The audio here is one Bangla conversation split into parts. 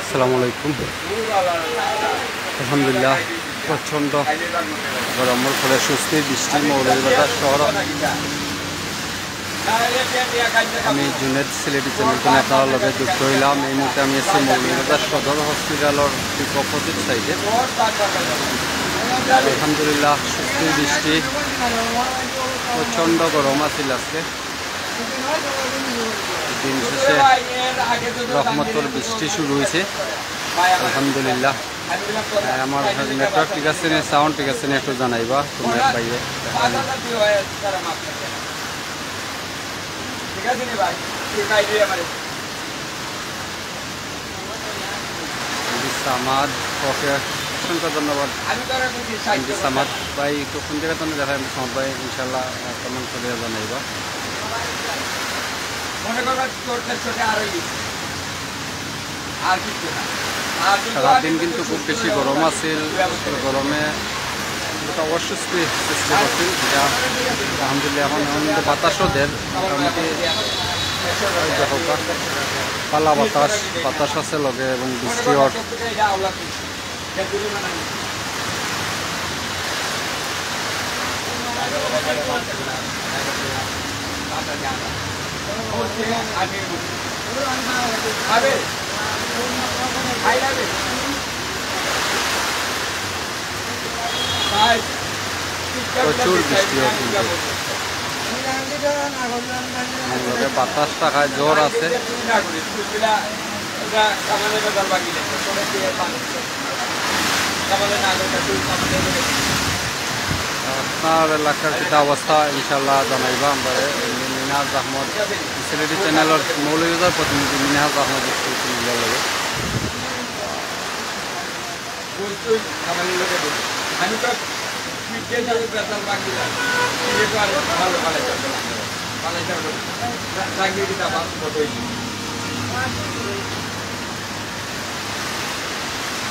আসসালামু আলাইকুম। আলহামদুলিল্লাহ প্রচণ্ড গরমের ফলে সুস্থির বৃষ্টি মৌলভীবাজার শহর। আমি জুনেদ সিলেটি চ্যানেলকে আপনার লগে যুক্ত হইলাম। এই মুহূর্তে আমি এসেছি মৌলভীবাজার সদর হসপিটালের ঠিক অপোজিট সাইডে। আলহামদুলিল্লাহ সুস্থির বৃষ্টি, প্রচণ্ড গরম আছিল আজকে। দিন শেষে রহমতর বৃষ্টি শুরু হয়েছে আলহামদুলিল্লাহ। আমার নেটওয়ার্ক ঠিক আছে না, সাউন্ড ঠিক আছে না, একটু জানাইবা তোমরা পাইয়ে। সামাদ ওকে অসংখ্য ধন্যবাদ। সামাদ ভাই তো কোন জায়গা তুমি দেখা সামাদ ভাই ইনশাল্লাহ কমেন্ট করে জানাইবা। সারাদিন কিন্তু খুব বেশি গরম আছিল, গরমে অস্বস্তি সৃষ্টি করছিল। যা আলহামদুলিল্লাহ এখন বাতাসও দেয় মোটামুটি পালা বাতাস আছে লগে এবং বৃষ্টিও। প্রচুর বৃষ্টিও কিন্তু বাতাস টাকায় জোর আছে। আপনার এলাকার যেটা অবস্থা ইনশাল্লাহ জানাইবা। আমরা মিনহাজ আহমদ সিলেটি চ্যানেলের মৌলভীবাজার প্রতিনিধি মিনহাজ আহমদ মিলার লগে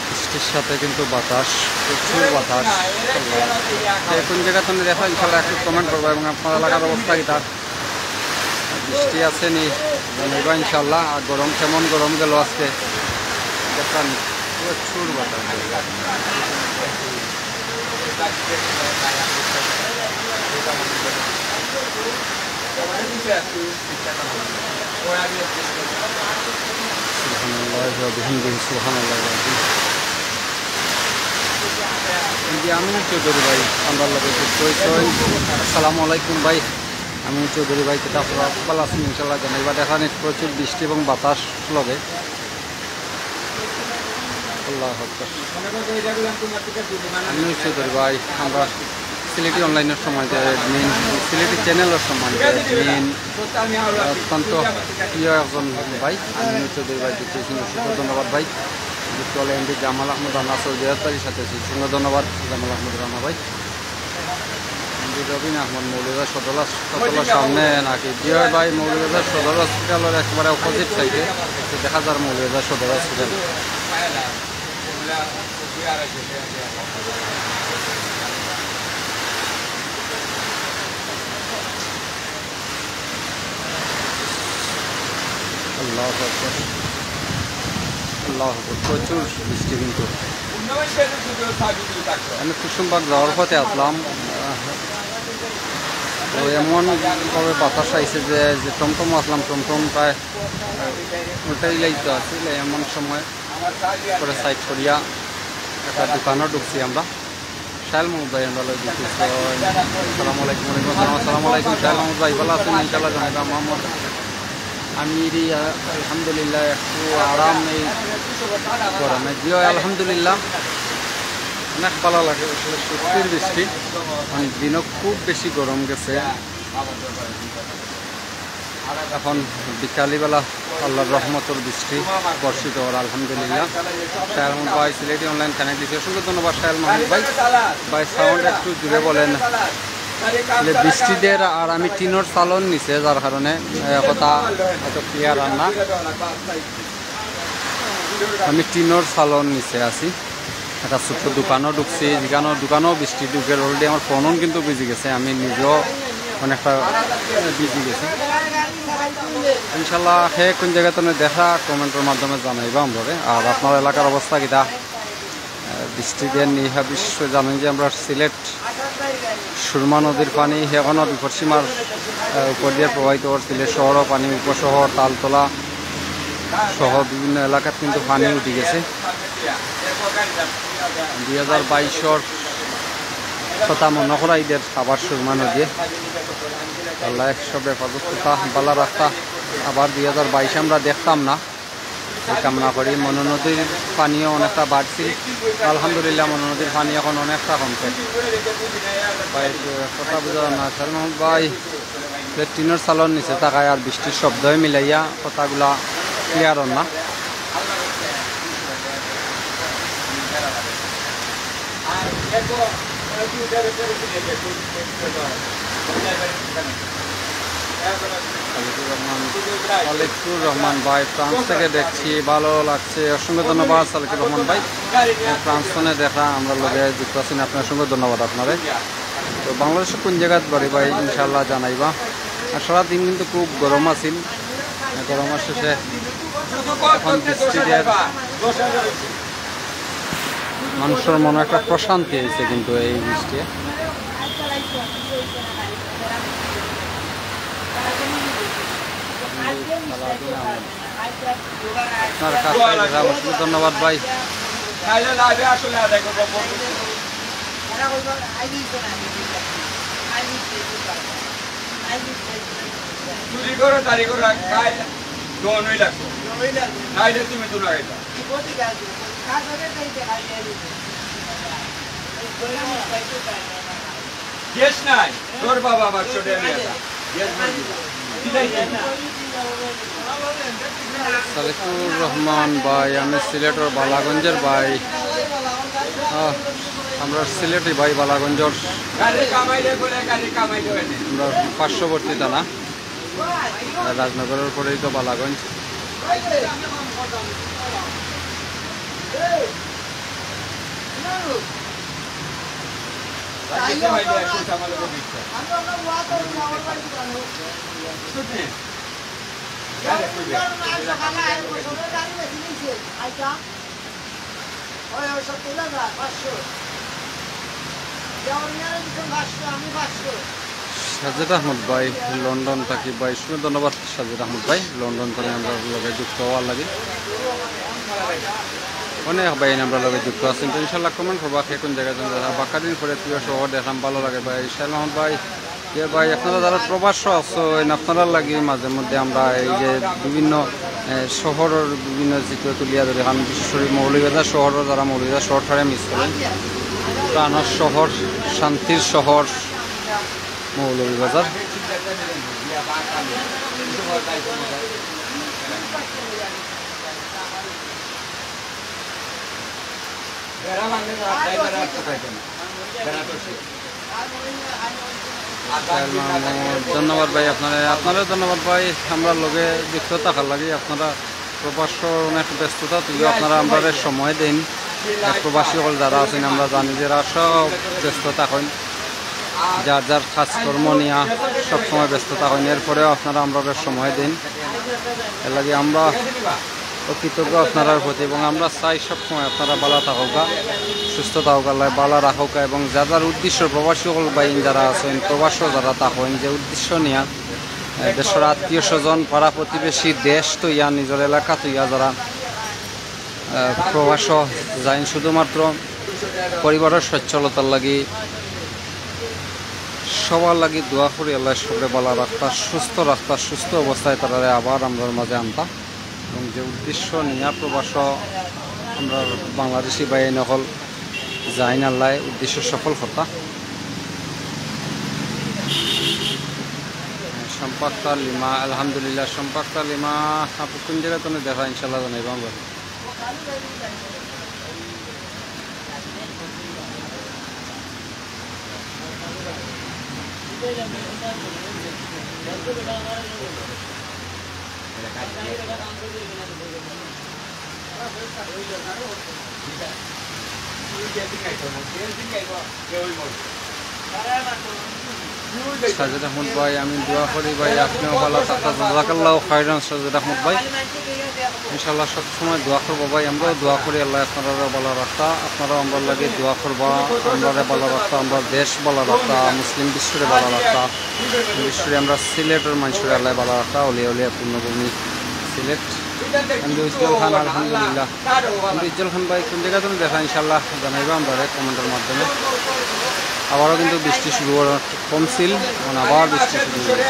বৃষ্টির সাথে কিন্তু বাতাস, প্রচুর বাতাস। কোন জায়গা তুমি দেখা ইনশাল্লাহ একটু কমেন্ট করবো এবং আপনার এলাকার অবস্থা কি তার বৃষ্টি আছে নি জানাইবা ইনশাল্লাহ। আর গরম কেমন গরম গেল আজকে দেখান, প্রচুর বাতাস। আমিন চৌধুরী ভাই আমরা লগে যুক্ত হয়েছে। আসসালামু আলাইকুম ভাই, আমিন চৌধুরী ভাই যেটা আপনারা ভালো আছেন ইনশাল্লাহ জানাইবা। দেখান প্রচুর বৃষ্টি এবং বাতাস লগে। আল্লাহ আমিন চৌধুরী ভাই আমরা সিলেটি অনলাইনের সময় মেইন সিলেটি চ্যানেলের সময় মেইন অত্যন্ত প্রিয় একজন ভাই আমিন চৌধুরী ভাই যুক্ত হয়েছেন। অসংখ্য ধন্যবাদ ভাই। যুক্ত হলে এমডি জামাল আহমদ রানা সৌদিয়ার সাথে অসংখ্য ধন্যবাদ জামাল আহমদ রানা ভাই। এমডি রবিন আহমদ মৌলভীবাজার সদরের সামনে নাকি জিও ভাই মৌলভীবাজার সদর হসপিটালের একেবারে অপোজিট সাইডে দেখা যার মৌলভীবাজার সদর হসপিটাল। আল্লাহ আল্লাহ প্রচুর বৃষ্টি কিন্তু। আমি কুসুমবাগ যাওয়ার পথে আসলাম, তো এমনভাবে বাতাস আইছে যে টমটম আসলাম, টমটম প্রায় উল্টাই লাইতে আসলে এমন সময় করে সাইড করিয়া একটা দোকানও ঢুকছি আমরা। শাহেল মাহমুদ ভাই আমরা ঢুকছি। আসসালামু আলাইকুম। আসসালামু আলাইকুম শাহেল মাহমুদ ভাই ভালো আছেন ইনশাল্লাহ জানাইবা। মোহাম্মদ আমিরি আলহামদুলিল্লাহ একটু আরাম এই গরমে জিও আলহামদুলিল্লাহ অনেক ভালো লাগে। আসলে সত্যির বৃষ্টি অনেক দিনও খুব বেশি গরম গেছে। এখন বিকালবেলা আল্লাহর রহমতের বৃষ্টি বর্ষিত হওয়ার আলহামদুলিল্লাহ। শাহেল মাহমুদ ভাই সিলেটি অনলাইন কানেক্ট দিচ্ছে, অসংখ্য ধন্যবাদ শাহেল মাহমুদ ভাই। ভাই সাউন্ড একটু জুড়ে বলেন। বৃষ্টিদের আর আমি টিনোর চালন নিছে যার কারণে কথা এত ক্লিয়ার আর না। আমি টিনোর চালন নিচে আছি, একটা ছোট্ট দোকানও ঢুকছি, যেখানে দোকানও বৃষ্টি ঢুকে অলরেডি আমার ফোনও কিন্তু ভিজে গেছে, আমি নিজেও অনেকটা ভিজে গেছি। ইনশাল্লাহ সে কোন জায়গাতে দেখা কমেন্টের মাধ্যমে জানাইবা আমরা। আর আপনার এলাকার অবস্থা কিটা বৃষ্টিদের নিহা বিশ্ব জানেন যে আমরা সিলেট সুরমা নদীর পানি সেখানে বিপদসীমার উপর দিয়ে প্রবাহিত সিলেট শহরও পানি, উপশহর তালতলা সহ বিভিন্ন এলাকাত কিন্তু পানি উঠে গেছে। 2022 কথা মনে করা ঈদের আবার সুরমা নদী আল্লাহ সব হেফাজতটা বালা রাস্তা আবার 2022 আমরা দেখতাম না, এই কামনা করি। মনো নদীর পানিও অনেকটা বাড়ছিল, আলহামদুলিল্লাহ মনো নদীর পানি এখন অনেকটা কমছে। ভাই কথা বোঝা না সালমান ভাই টিনের চালন নিচে তাকায় আর বৃষ্টির শব্দই মিলাইয়া কথাগুলা ক্লিয়ার না। সালেকুর রহমান ভাই ফ্রান্স থেকে দেখছি, ভালো লাগছে, অসংখ্য ধন্যবাদ সালেকুর রহমান ভাই। ফ্রান্স ফোনে দেখা আমরা লোকে যুক্ত আছেন, আপনার অসংখ্য ধন্যবাদ আপনারে। তো বাংলাদেশের কোন জায়গায় বাড়ি ভাই ইনশাল্লাহ জানাইবা। আর সারাদিন কিন্তু খুব গরম আছিল, গরমের শেষে এখন বৃষ্টি দিয়ে মানুষের মনে একটা প্রশান্তি হয়েছে কিন্তু এই বৃষ্টি। আপনার কাছে অসংখ্য ধন্যবাদ ভাই। গ্যাস নাই তোর বাবা আবার ছোট সালেকুর রহমান ভাই, আমি সিলেটের বালাগঞ্জের ভাই। আমরা সিলেটি ভাই বালাগঞ্জর, আমরা পার্শ্ববর্তী থানা রাজনগরের পরেই তো বালাগঞ্জ। সাজিদ আহমদ ভাই লন্ডন থাকি ভাই, শুনে ধন্যবাদ সাজিদ আহমদ ভাই, লন্ডন থেকে আমরা লগে যুক্ত হওয়ার লাগে অনেক ভাই আমরা লগে যুক্ত আছেন। তো ইনশাল্লাহ কমেন্ট করবা কে কোন জায়গায় বাক্কা দিন পরে প্রিয় শহর দেখলাম, ভালো লাগে ভাই। শাহ আহমদ ভাই ভাই আপনারা যারা প্রবাস আছেন আপনারা লাগে মাঝে মধ্যে আমরা এই যে বিভিন্ন শহরের বিভিন্ন চিত্র তুলিয়া ধরে, কারণ বিশেষ করে মৌলভীবাজার শহরের যারা মৌলভীবাজার শহরটারে মিস করেন, প্রাণর শহর, শান্তির শহর মৌলভীবাজার। ধন্যবাদ ভাই আপনারও ধন্যবাদ ভাই। আমরা লগে যুক্ত থাকার লাগে, আপনারা প্রবাস অনেক ব্যস্ততা তুলে আপনারা আমরা সময় দিন। প্রবাসী হল যারা আছেন আমরা জানি যারা সব ব্যস্ত থাকেন, যার যার কাজকর্ম নিয়ে সবসময় ব্যস্ত থাকেন, এরপরেও আপনারা আমরা সময় দিন। এর লাগে আমরা কৃতজ্ঞ আপনার প্রতি, এবং আমরা চাই সবসময় আপনারা ভালো থাকুকা, সুস্থ থাকুক, আল্লাহ ভালো রাখুকা। এবং যার যার উদ্দেশ্য প্রবাসী হল বাইন যারা আছেন, প্রবাস যারা থাকেন, যে উদ্দেশ্য নিয়ে দেশের আত্মীয় স্বজন পাড়া প্রতিবেশী দেশ তৈয়া নিজের এলাকা তৈয়া যারা প্রবাস যাইন, শুধুমাত্র পরিবারের সচ্ছলতার লাগি সবার লাগি দোয়া করি আল্লাহ সবরে ভালো রাখতা, সুস্থ রাখতা, সুস্থ অবস্থায় তারা আবার আমরার মাঝে আনতা। এবং যে উদ্দেশ্য নিয়ে প্রবাস আমরা বাংলাদেশি বাহিনী নকল যাইন, আল্লাহ উদ্দেশ্য সফল কথা। সম্পাক্তা লিমা, আলহামদুলিল্লাহ সম্পাক্তা লিমা আপনি কোন জায়গায় তো দেখা ইনশাল্লাহ জানাইব আমরা। সাজেদ আহমদ ভাই, আমি দোয়া করি ভাই আপনিও ভালো থাকতে, জাযাকাল্লাহু খাইরান সাজেদ আহমদ ভাই। ইনশাআল্লাহ সবসময় দোয়া করবো ভাই, আমরাও দোয়া করি আল্লাহ আপনারা ভালো রাখতা, আপনারাও আমরা লাগে দোয়া করবা, আমরা ভালো রাখতা, আমরা দেশ ভালো রাখতা, মুসলিম বিশ্বরে ভালো রাখতা, বিশ্বরে আমরা সিলেটের মানুষের আল্লাহ ভালো রাখতা, অলিয়া উলিয়া পূর্ণভূমি সিলেট। আমি উজ্জ্বল খান, আলহামদুলিল্লাহ। আমি উজ্জ্বল খান ভাই কোন জায়গা তুমি দেখা ইনশাআল্লাহ জানাইবা আমরা কমেন্টের মাধ্যমে। আবারও কিন্তু বৃষ্টি শুরু হওয়ার কমছিল, এখন আবার বৃষ্টি শুরু হয়েছে।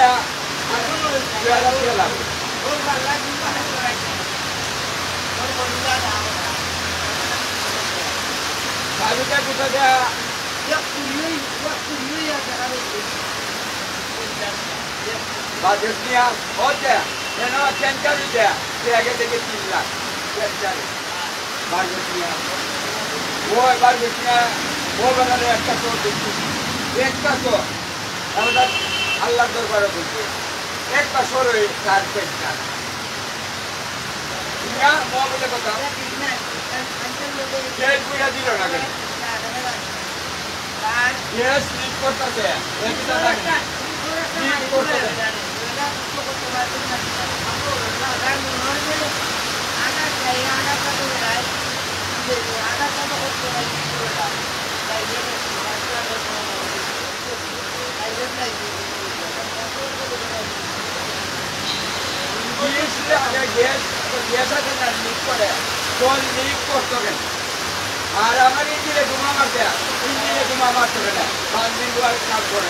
আল্লাহ দরবারে বলছে একটা সরে তার পেটটা মোবাইলে কথা দিল না কেন স্লিপ করতেছে আর আমার ইঞ্জিনে ঘুমা মারতে ইঞ্জিনে ঘুমা মারতে না 5 দিন ধরে কাজ করে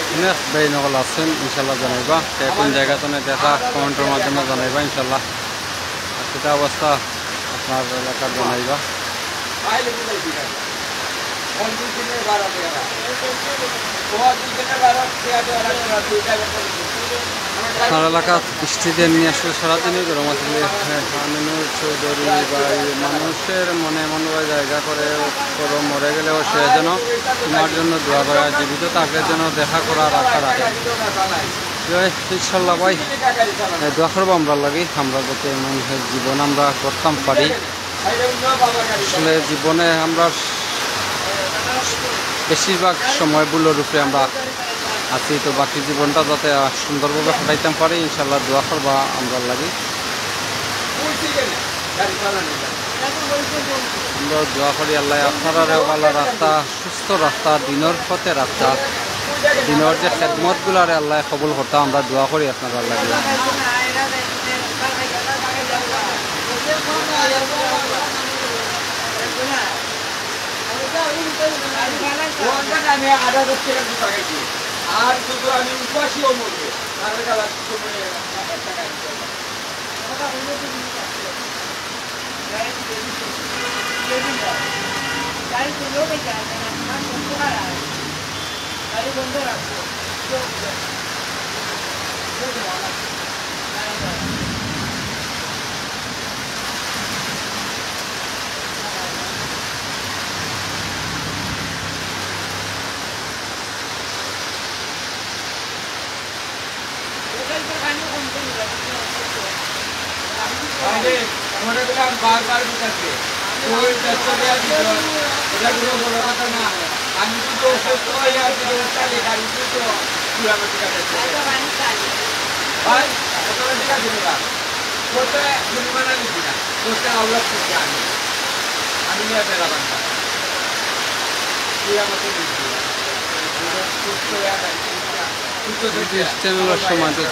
ভাই নকল আছেন ইনশাল্লাহ জানাইবা, কোন জায়গা তো দেখা কমেন্টের মাধ্যমে জানাইবা ইনশাল্লাহ। আর সেটা অবস্থা আপনার এলাকার জানাইবা। আপনার এলাকা বৃষ্টি দিয়ে নিয়ে আসলে সারাদিনই গরম আসলে আমিনুর চৌধুরী ভাই, মানুষের মনে এমন জায়গা করে মরে গেলেও সে যেন তোমার জন্য দোয়া করে, জীবিত তাকে যেন দেখা করা রাখা রাখে। ইনশাল্লাহ ভাই দোয়া করবো আমরা লাগি, আমরা যাতে এমন জীবন আমরা করতাম পারি। আসলে জীবনে আমরা বেশিরভাগ সময়গুলোর উপরে আমরা আছি, তো বাকি জীবনটা যাতে সুন্দরভাবে কাটাইতে পারি ইনশাল্লাহ দোয়া করবা আমরা লাগি। আমরা দোয়া করি আল্লাহ আপনারা ভালো রাস্তা, সুস্থ রাস্তা, দিনের পথে রাস্তা, দিনের যে খেদমতগুলারে আল্লাহ কবুল করতে আমরা দোয়া করি আপনারা লাগে। আমি 8,000 টাকা পাঠাইছি, আর শুধু আমি উপাসীও মরবে মনে করলাম বারবার বুঝাচ্ছে এটা কোনো বড় কথা না। আমি তো অসুস্থ হয়ে আছি, চালে গাড়ি তো ভাই ঠিক আছে না করতে জরিমানা নিচ্ছি না, করতে আল্লাহ করতে আমি নিয়ে বেড়াবান না, তুই আমাকে সুস্থ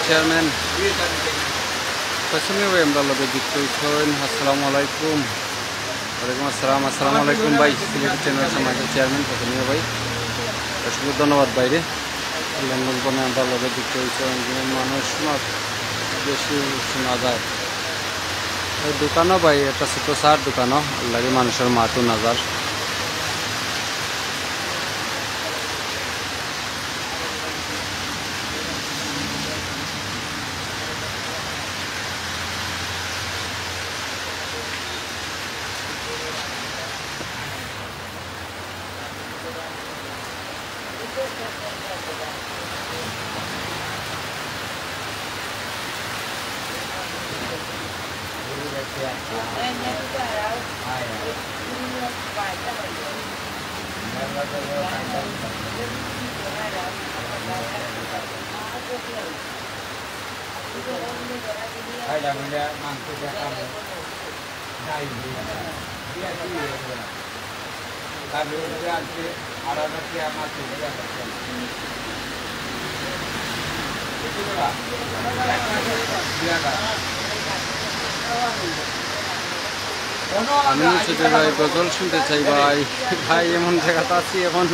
চেয়ারম্যান পশ্চিমী ভাই আমরা লগে যুক্ত হয়েছেন। আসসালামু আলাইকুম। ওয়ালাইকুম আসসালাম। আসসালামু আলাইকুম ভাই, সিলেট চ্যানেল সমাজের চেয়ারম্যান পশ্চিমী ভাই, অসংখ্য ধন্যবাদ বাইরে লন্ডন পণে আমরা লগে যুক্ত হয়েছেন। মানুষ বেশি শোনা যায় ওই দোকানও ভাই, একটা ছোটো চার দোকানও লাগে মানুষের মাতো নাজার। আমি শুধু ভাই গজল শুনতে চাই ভাই। ভাই এমন জায়গাতে আছি এখন,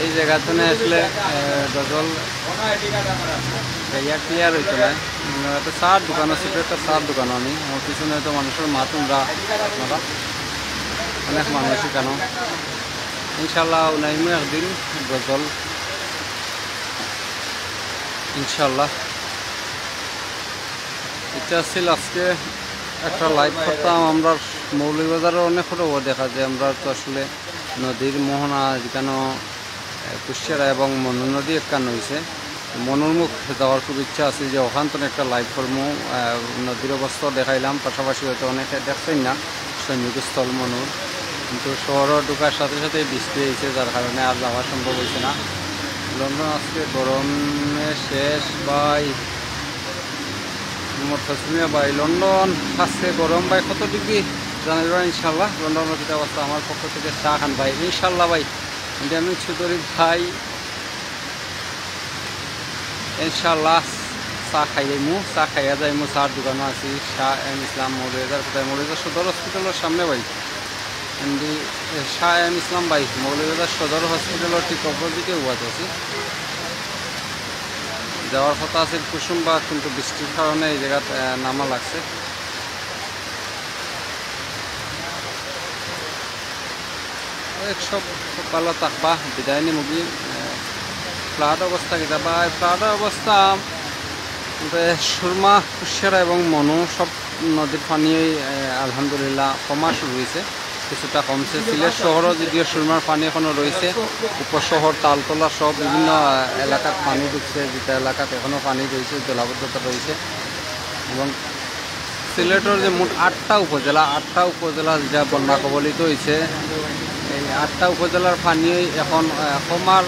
এই জায়গাতে আসলে গজল গাইয়া ক্লিয়ার হইতো না। একটা চার দোকান আছে, একটা চার দোকান আমি আমার পিছনে তো মানুষের মা তোমরা আপনারা অনেক মানুষই কেন ইনশাল্লাহ উনাইমু একদিন গজল ইনশাল্লাহ। এটা ছিল আজকে একটা লাইভ করতাম। আমরা মৌলভীবাজারের অনেক ফটো দেখা যায়, আমরা তো আসলে নদীর মোহনা যেখানে কুশিয়ারা এবং মনু নদী একখান হয়েছে, মনুর মুখ যাওয়ার খুব ইচ্ছা আছে যে ওখান থেকে একটা লাইভ করবো। নদীর অবস্থা দেখাইলাম, পাশাপাশি হয়তো অনেকে দেখছেন না সৈনিকস্থল মনুর, কিন্তু শহরে ঢোকার সাথে সাথে বৃষ্টি হয়েছে, যার কারণে আর যাওয়া সম্ভব হয়েছে না। লন্ডন আজকে গরমে শেষ ভাই, মধ্যমিয়া ভাই। লন্ডন আজকে গরম ভাই কত ডিগ্রি জানাবেন ইনশাল্লাহ। লন্ডনের যেটা অবস্থা আমার পক্ষ থেকে চা খান ভাই ইনশাল্লাহ ভাই। আমি চৌধুরী ভাই ইনশাল্লাহ চা খাইমু, চা খাইয়া যাইমু। চার দোকানও আছি, শাহ এম ইসলাম মৌলভীবাজার কোথায়, মৌলভীবাজার সদর হসপিটালের সামনে ভাই। শাহ এম ইসলাম ভাই মৌলভীবাজার সদর হসপিটালের ঠিক অপোজিটে উয়াতে আছি। যাওয়ার কথা আছে কুসুমবাগ, কিন্তু বৃষ্টির কারণে এই জায়গাতে নামা লাগছে। সব ভালো থাকবা, বিদায় নিমুগি। ফ্লাড অবস্থা কিনা বা ফ্লাডের অবস্থা সুরমা, কুশিয়ারা এবং মনু সব নদীর পানি আলহামদুলিল্লাহ কমা শুরু হয়েছে, কিছুটা কমছে। সিলেট শহরও যদিও সুরমার পানি এখনও রয়েছে, উপশহর তালতলা সব বিভিন্ন এলাকাত পানি ঢুকছে, যেটা এলাকাত এখনও পানি রয়েছে, জলাবদ্ধতা রয়েছে। এবং সিলেটের যে মোট 8টা উপজেলা যেটা বন্যা কবলিত হয়েছে, এই 8টা উপজেলার পানি এখন কমার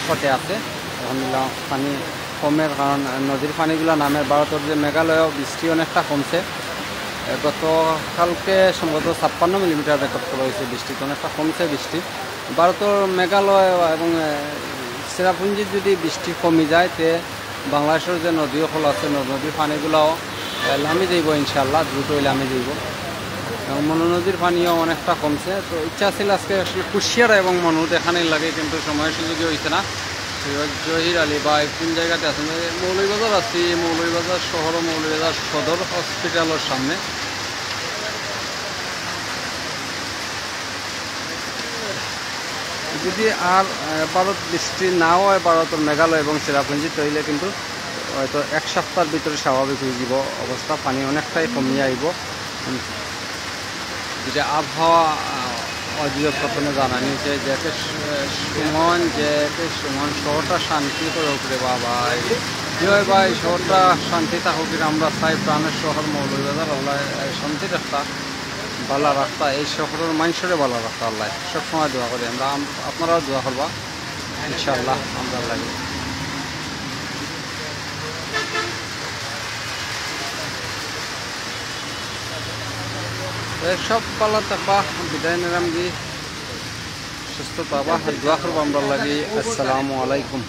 পথে আছে। আলহামদুলিল্লাহ পানি কমের কারণ নদীর পানিগুলো নামে। ভারতের যে মেঘালয় বৃষ্টি অনেকটা কমছে, গতকালকে সম্ভবত 56 মিলিমিটার রেকর্ড করা হয়েছে বৃষ্টি, অনেকটা কমছে বৃষ্টি। ভারতের মেঘালয় এবং চেরাপুঞ্জির যদি বৃষ্টি কমে যায়, তে বাংলাদেশের যে নদী সকল আছে নদীর পানিগুলোও নামি যাইব ইনশাল্লাহ, দ্রুত নামি যাইব। এবং মনু নদীর পানিও অনেকটা কমছে। তো ইচ্ছা ছিল আজকে আসলে কুশিয়ারা এবং মনু দেখানোর লাগে, কিন্তু সময় সুযোগই হয়েছে না। জহির আলী বা কোন জায়গাতে আছেন? মৌলভীবাজার আছি, মৌলভীবাজার শহর, মৌলভীবাজার সদর হসপিটালের সামনে। যদি আর ভারত বৃষ্টি নাও হয় ভারতের মেঘালয় এবং চেরাপুঞ্জি, তৈলে কিন্তু হয়তো 1 সপ্তাহের ভিতরে স্বাভাবিক হয়ে যাব অবস্থা, পানি অনেকটাই কমিয়ে আইব। যেটা আবহাওয়া অধিদপ্তর জানানি হয়েছে যে সুমন শহরটা শান্তি করে উপরে বাবা কি হয় ভাই, শহরটা শান্তি থাকুক, আমরা চাই প্রাণের শহর মৌলভীবাজার আল্লাহ শান্তির রাস্তা ভালো রাস্তা, এই শহরের মানুষের ভালো রাস্তা আল্লাহ সবসময় দোয়া করি আমরা। আপনারাও দোয়া করবা ইনশাআল্লাহ আমরা লাগে। সব ভালো থাকবা, বিদায় নিলাম গিয়ে, সুস্থ পাবা, দোয়া করবো আমরা লাগি। আসসালামু আলাইকুম।